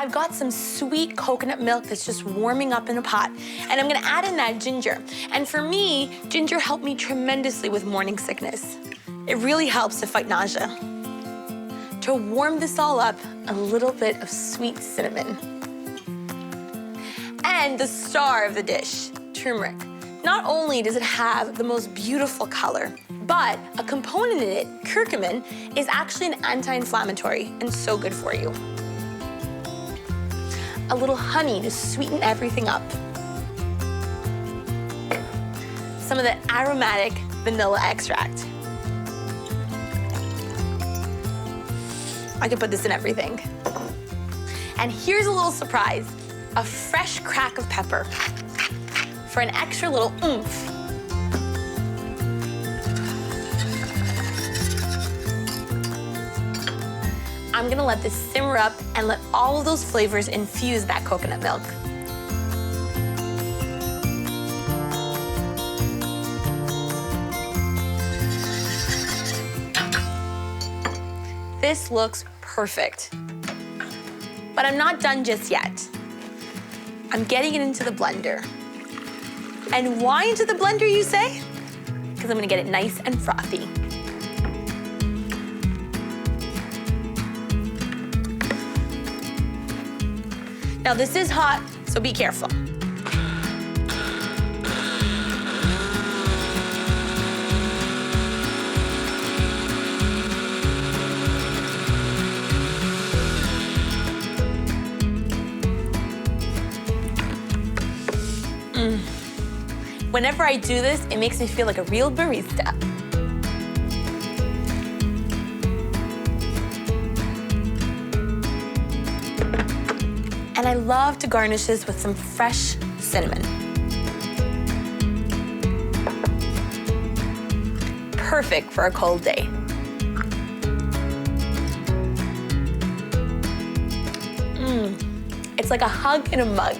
I've got some sweet coconut milk that's just warming up in a pot, and I'm gonna add in that ginger. And for me, ginger helped me tremendously with morning sickness. It really helps to fight nausea. To warm this all up, a little bit of sweet cinnamon. And the star of the dish, turmeric. Not only does it have the most beautiful color, but a component in it, curcumin, is actually an anti-inflammatory and so good for you. A little honey to sweeten everything up. Some of the aromatic vanilla extract. I could put this in everything. And here's a little surprise, a fresh crack of pepper for an extra little oomph. I'm gonna let this simmer up and let all of those flavors infuse that coconut milk. This looks perfect. But I'm not done just yet. I'm getting it into the blender. And why into the blender, you say? Because I'm gonna get it nice and frothy. Now this is hot, so be careful. Whenever I do this, it makes me feel like a real barista. And I love to garnish this with some fresh cinnamon. Perfect for a cold day. It's like a hug in a mug.